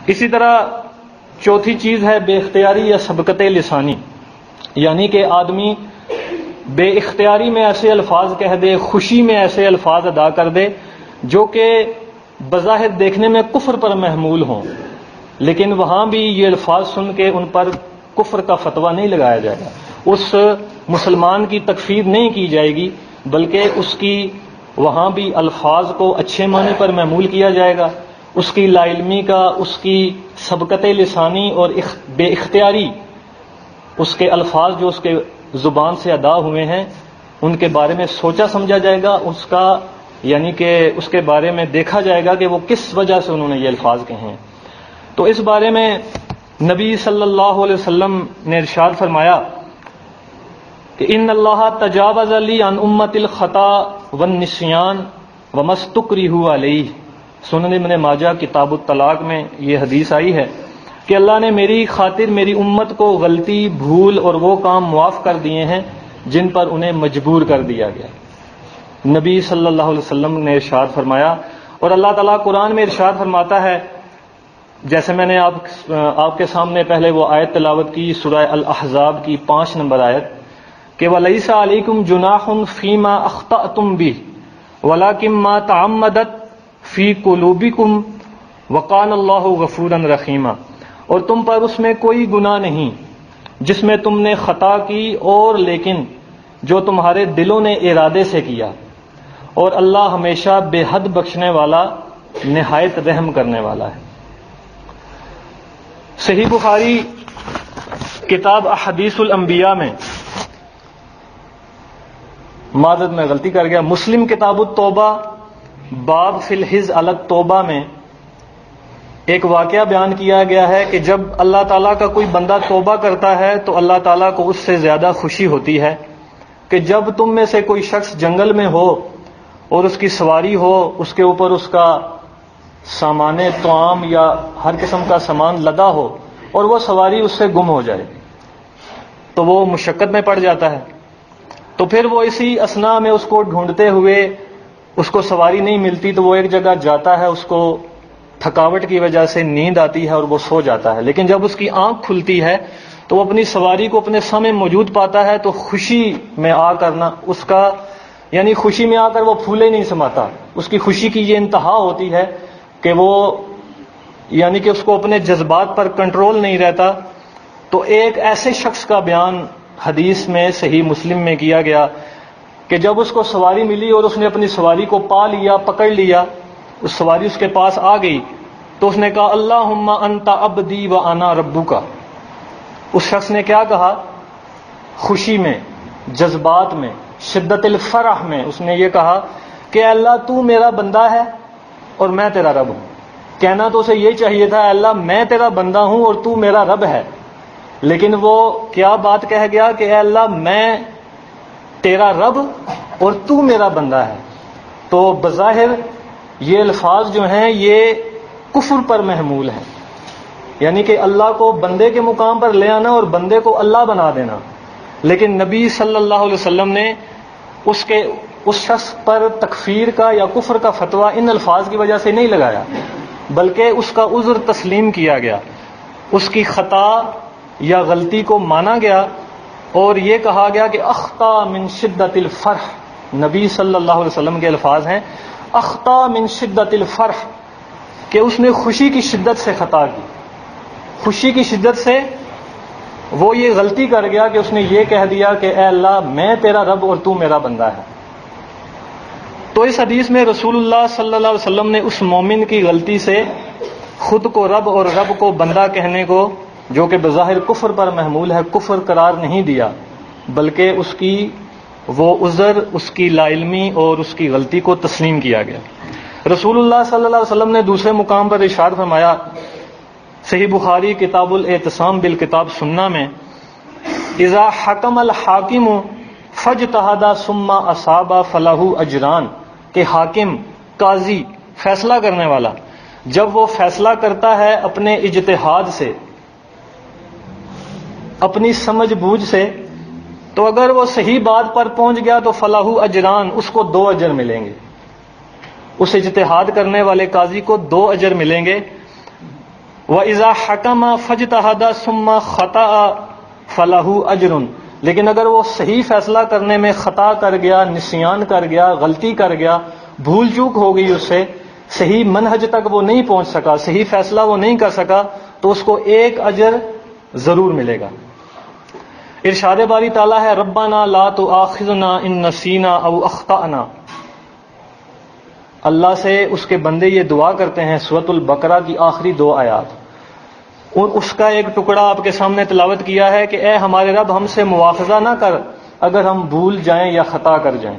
اسی طرح چوتھی چیز ہے بے اختیاری یا سبقت لسانی، یعنی کہ آدمی بے اختیاری میں ایسے الفاظ کہہ دے، خوشی میں ایسے الفاظ ادا کر دے جو کہ بظاہر دیکھنے میں کفر پر محمول ہوں، لیکن وہاں بھی یہ الفاظ سن کے ان پر کفر کا فتویٰ نہیں لگایا جائے گا، اس مسلمان کی تکفیر نہیں کی جائے گی، بلکہ اس کی وہاں بھی الفاظ کو اچھے معنی پر محمول کیا جائے گا، اس کی لا علمی کا، اس کی سبقت لسانی اور بے اختیاری اس کے الفاظ جو اس کے زبان سے ادا ہوئے ہیں ان کے بارے میں سوچا سمجھا جائے گا، اس کا یعنی کہ اس کے بارے میں دیکھا جائے گا کہ وہ کس وجہ سے انہوں نے یہ الفاظ کہے ہیں۔ تو اس بارے میں نبی صلی اللہ علیہ وسلم نے ارشاد فرمایا کہ ان اللہ تجاوز لی عن امت الخطا والنسیان وما استکرہوا علیہ، سنن ابن ماجہ کتاب الطلاق میں یہ حدیث آئی ہے کہ اللہ نے میری خاطر میری امت کو غلطی، بھول اور وہ کام معاف کر دیے ہیں جن پر انہیں مجبور کر دیا گیا۔ نبی صلی اللہ علیہ وسلم نے ارشاد فرمایا، اور اللہ تعالیٰ قرآن میں ارشاد فرماتا ہے، جیسے میں نے آپ کے سامنے پہلے وہ آیت تلاوت کی سورہ الاحزاب کی 5 نمبر آیت کہ وَلَيْسَ عَلَيْكُمْ جُنَاحٌ فِيمَا أَخْطَأْتُمْ بِهِ وَلَكِنْ مَا تَعَمَّدَتْ فِي قُلُوبِكُمْ وَقَانَ اللَّهُ غَفُورًا رَحِيمًا، اور تم پر اس میں کوئی گناہ نہیں جس میں تم نے خطا کی، اور لیکن جو تمہارے دلوں نے ارادے سے کیا، اور اللہ ہمیشہ بے حد بخشنے والا، نہایت رحم کرنے والا ہے۔ صحیح بخاری کتاب احادیث الانبیاء میں، معذرت میں غلطی کر گیا، مسلم کتاب التوبہ باب فی الحز علی التوبہ میں ایک واقعہ بیان کیا گیا ہے کہ جب اللہ تعالیٰ کا کوئی بندہ توبہ کرتا ہے تو اللہ تعالیٰ کو اس سے زیادہ خوشی ہوتی ہے کہ جب تم میں سے کوئی شخص جنگل میں ہو اور اس کی سواری ہو، اس کے اوپر اس کا سامان طعام یا ہر قسم کا سامان لدا ہو، اور وہ سواری اس سے گم ہو جائے تو وہ مشقت میں پڑ جاتا ہے، تو پھر وہ اسی اثناء میں اس کو ڈھونڈتے ہوئے اس کو سواری نہیں ملتی تو وہ ایک جگہ جاتا ہے، اس کو تھکاوٹ کی وجہ سے نیند آتی ہے اور وہ سو جاتا ہے، لیکن جب اس کی آنکھ کھلتی ہے تو وہ اپنی سواری کو اپنے سامنے موجود پاتا ہے، تو خوشی میں آ کر نا اس کا یعنی خوشی میں آ کر وہ پھولے نہیں سماتا، اس کی خوشی کی یہ انتہا ہوتی ہے کہ وہ یعنی کہ اس کو اپنے جذبات پر کنٹرول نہیں رہتا۔ تو ایک ایسے شخص کا بیان حدیث میں صحیح مسلم میں کیا گیا کہ جب اس کو سواری ملی اور اس نے اپنی سواری کو پا لیا، پکڑ لیا، اس سواری اس کے پاس آ گئی تو اس نے کہا اللہم انت عبدی و انا ربک۔ اس شخص نے کیا کہا؟ خوشی میں، جذبات میں، شدت الفرح میں اس نے یہ کہا کہ اللہ تو میرا بندہ ہے اور میں تیرا رب ہوں۔ کہنا تو اسے یہ چاہیے تھا اللہ میں تیرا بندہ ہوں اور تو میرا رب ہے، لیکن وہ کیا بات کہہ گیا کہ اے اللہ میں تیرا رب اور تو میرا بندہ ہے۔ تو بظاہر یہ الفاظ جو ہیں یہ کفر پر محمول ہیں، یعنی کہ اللہ کو بندے کے مقام پر لے آنا اور بندے کو اللہ بنا دینا، لیکن نبی صلی اللہ علیہ وسلم نے اس شخص پر تکفیر کا یا کفر کا فتویٰ ان الفاظ کی وجہ سے نہیں لگایا، بلکہ اس کا عذر تسلیم کیا گیا، اس کی خطا یا غلطی کو مانا گیا، اور یہ کہا گیا کہ اخطا من شدت الفرح، نبی صلی اللہ علیہ وسلم کے الفاظ ہیں اخطا من شدت الفرح، کہ اس نے خوشی کی شدت سے خطا کی، خوشی کی شدت سے وہ یہ غلطی کر گیا کہ اس نے یہ کہہ دیا کہ اے اللہ میں تیرا رب اور تو میرا بندہ ہے۔ تو اس حدیث میں رسول اللہ صلی اللہ علیہ وسلم نے اس مومن کی غلطی سے خود کو رب اور رب کو بندہ کہنے کو، جو کہ بظاہر کفر پر محمول ہے، کفر قرار نہیں دیا، بلکہ اس کی وہ عذر، اس کی لا علمی اور اس کی غلطی کو تسلیم کیا گیا۔ رسول اللہ صلی اللہ علیہ وسلم نے دوسرے مقام پر ارشاد فرمایا، صحیح بخاری کتاب الاعتصام بالکتاب سنہ میں، اذا حکم الحاکم فاجتہد ثم اصاب فلہ اجران، کہ حاکم، قاضی، فیصلہ کرنے والا جب وہ فیصلہ کرتا ہے اپنے اجتہاد سے، اپنی سمجھ بوجھ سے، تو اگر وہ صحیح بات پر پہنچ گیا تو فلاح اجران، اس کو 2 اجر ملیں گے، اس اجتہاد کرنے والے قاضی کو 2 اجر ملیں گے۔ وَإِذَا حَكَمَ فَاجْتَهَدَ ثُمَّ خَطَأَ فَلَهُ أَجْرٌ، لیکن اگر وہ صحیح فیصلہ کرنے میں خطا کر گیا، نسیان کر گیا، غلطی کر گیا، بھول چوک ہو گئی اس سے، صحیح منہج تک وہ نہیں پہنچ سکا، صحیح فیصلہ وہ نہیں کر سکا، تو اس کو ایک اجر ضرور ملے گا۔ ارشاد باری تعالیٰ ہے ربنا لا تؤاخذنا ان نسینا او اخطأنا۔ اللہ سے اس کے بندے یہ دعا کرتے ہیں سورۃ البقرہ کی آخری 2 آیات، اور اس کا ایک ٹکڑا آپ کے سامنے تلاوت کیا ہے کہ اے ہمارے رب ہم سے مواخذہ نہ کر اگر ہم بھول جائیں یا خطا کر جائیں۔